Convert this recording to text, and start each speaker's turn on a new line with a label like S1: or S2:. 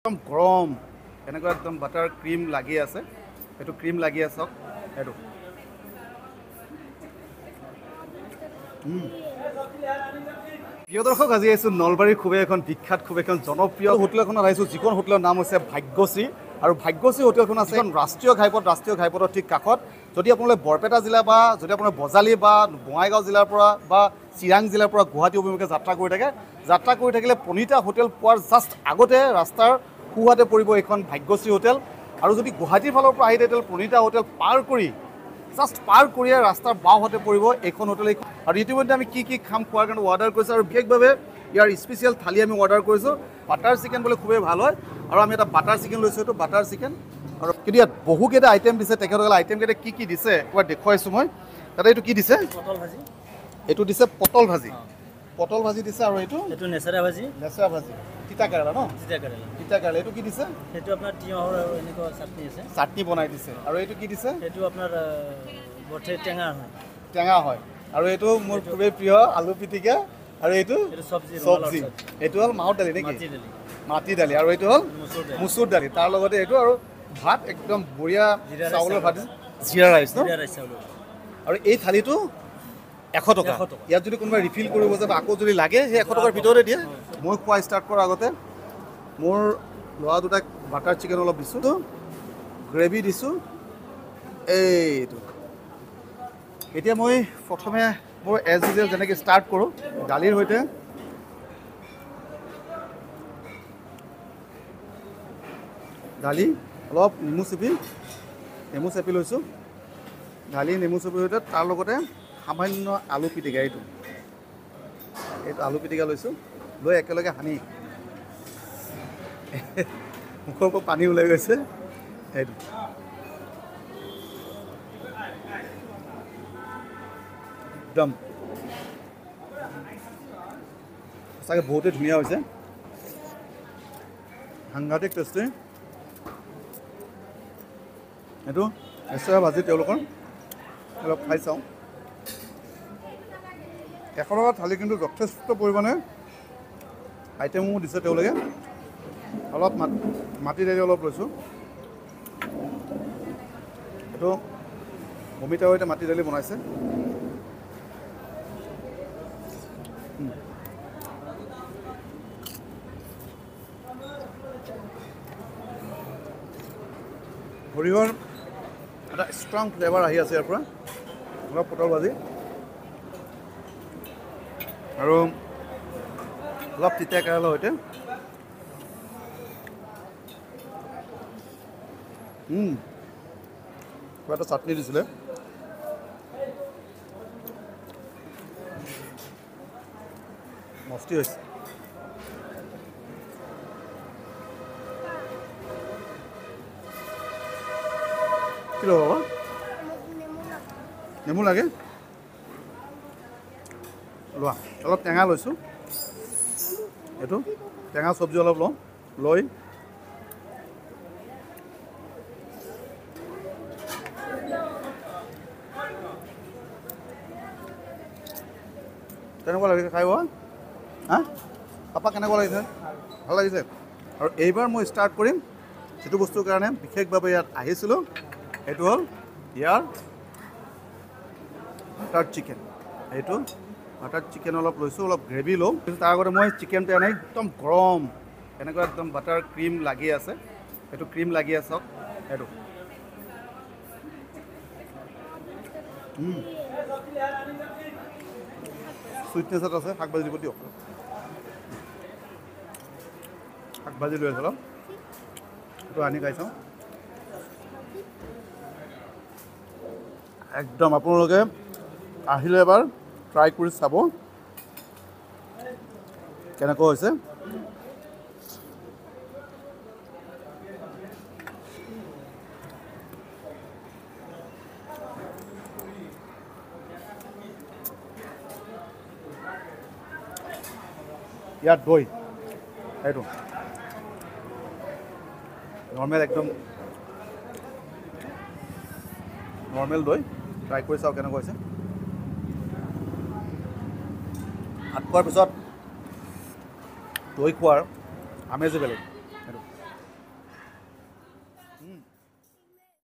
S1: একদম গৰম এনেকুৱা একদম বাটাৰ ক্ৰীম লাগি আছে এইটো ক্ৰীম লাগি আছে এইটো প্ৰিয় দৰ্শক আজি আহিছোঁ নলবাৰীৰ খুবেই এখন বিখ্যাত খুব এখন জনপ্ৰিয় হোটেল এখনত আহিছোঁ যিখন হোটেলৰ নাম হৈছে ভাগ্যশ্ৰী আৰু ভাগ্যশ্ৰী হোটেলখন আছে এখন ৰাষ্ট্ৰীয় ঘাইপথৰ ঠিক কাষত যদি আপোনালোকে বৰপেটা জিলা বা যদি আপোনাৰ বজালী বা বঙাইগাঁও জিলাৰ পৰা বা চিৰাং জিলাৰ পৰা গুৱাহাটী অভিমুখে যাত্ৰা কৰি থাকিলে প্ৰণীতা হোটেল পোৱাৰ জাষ্ট আগতে ৰাস্তাৰ সোঁহাতে পৰিব এইখন ভাগ্যশ্ৰী হোটেল আৰু যদি গুৱাহাটীৰ ফালৰ পৰা আহি থাকে প্ৰণীতা হোটেল পাৰ কৰিয়ে ৰাস্তাৰ বাওঁহাতে পৰিব এইখন হোটেল আৰু ইতিমধ্যে আমি কি খাম খোৱাৰ কাৰণে অৰ্ডাৰ কৰিছোঁ আৰু বিশেষভাৱে ইয়াৰ স্পেচিয়েল থালি আমি অৰ্ডাৰ কৰিছোঁ বাটাৰ চিকেন বোলে খুবেই ভাল হয় আৰু আমি এটা বাটাৰ চিকেন লৈছোঁ এইটো বাটাৰ চিকেন আৰু কিন্তু ইয়াত বহুকেইটা আইটেম দিছে তেখেতসকলে আইটেমকেইটা কি দিছে একবাৰ দেখুৱাইছোঁ মই তাতে এইটো কি দিছে
S2: পটল ভাজি
S1: এইটো দিছে পটল ভাজি দিছে আৰু এইটো
S2: নেচেৰা ভাজি
S1: তিতা কেৰেলা ন তিতা কেৰেলা এইটো কি দিছে
S2: সেইটো আপোনাৰ তিয়ঁহৰ আৰু এনেকুৱা চাটনি আছে
S1: চাটনি বনাই দিছে আৰু এইটো কি দিছে
S2: সেইটো আপোনাৰ বঠে
S1: টেঙা হয় আৰু এইটো মোৰ খুবেই প্ৰিয় আলু পিটিকা আৰু এইটো চব্জি এইটো হ'ল মাহৰ দালি নেকি মাটি দালি আৰু এইটো হ'ল মচুৰ দালি তাৰ লগতে এইটো আৰু ভাত একদম বঢ়িয়া চাউলৰ ভাত জিৰা ৰাইচ ন আৰু এই থালিটো 100 টকা ইয়াত যদি কোনোবাই ৰিফিল কৰিব যায় বা আকৌ যদি লাগে সেই 100 টকাৰ ভিতৰতে দিয়ে মই খোৱা ষ্টাৰ্ট কৰাৰ আগতে মোৰ ল'ৰা দুটাক বাটাৰ চিকেন অলপ দিছোঁ গ্ৰেভি দিছোঁ এইটো এতিয়া মই প্ৰথমে মোৰ এজ ইউজুৱেল যেনেকৈ ষ্টাৰ্ট কৰোঁ দালিৰ সৈতে দালি অলপ নেমু চেপি লৈছোঁ দালি নেমু চেপিৰ সৈতে তাৰ লগতে সামান্য আলু পিটিকা এইটো আলু পিটিকা লৈছোঁ লৈ একেলগে সানি মুখৰ পৰা পানী ওলাই গৈছে এইটো একদম সঁচাকৈ বহুতেই ধুনীয়া হৈছে সাংঘাতিক টেষ্টি এইটো নেচেৰা ভাজি তেওঁলোকৰ অলপ খাই চাওঁ 100 টকা থালি কিন্তু যথেষ্ট পৰিমাণে আইটেমসমূহ দিছে তেওঁলোকে অলপ মাটি দালি অলপ লৈছোঁ এইটো অমিতাৰ সৈতে মাটি দালি বনাইছে সৰিয়হৰ এটা ষ্ট্ৰং ফ্লেভাৰ আহি আছে ইয়াৰ পৰা অলপ পটল ভাজি আৰু অলপ তিতা কেৰেলাৰ সৈতে কিবা এটা চাটনি দিছিলে মস্তি হৈছে কি ল'ব বাবা নেমু লাগে লোৱা অলপ টেঙা লৈছোঁ এইটো টেঙা চব্জি অলপ লওঁ লৈ কেনেকুৱা লাগিছে খাই হা পাপা কেনেকুৱা লাগিছে ভাল লাগিছে আৰু এইবাৰ মই ষ্টাৰ্ট কৰিম যিটো বস্তুৰ কাৰণে বিশেষভাৱে ইয়াত আহিছিলোঁ সেইটো হ'ল ইয়াৰ বাটাৰ চিকেন এইটো বাটাৰ চিকেন অলপ লৈছোঁ অলপ গ্ৰেভি লওঁ কিন্তু তাৰ আগতে মই চিকেনটো আনি একদম গৰম এনেকুৱা একদম বাটাৰ ক্ৰীম লাগি আছে এইটো ক্ৰীম লাগি আছে এইটো চুইটনেছ এটা আছে শাক ভাজি দিব দিয়ক শাক ভাজি লৈ আছোঁ অলপ এইটো আনি খাই চাওঁ একদম আপোনালোকে আহিলে এবাৰ ট্ৰাই কৰি চাব কেনেকুৱা হৈছে ইয়াত দৈ এইটো নৰ্মেল একদম নৰ্মেল দৈ ট্ৰাই কৰি চাওঁ কেনেকুৱা হৈছে ভাত খোৱাৰ পিছত দৈ খোৱাৰ আমেজে বেলেগ এইটো উম।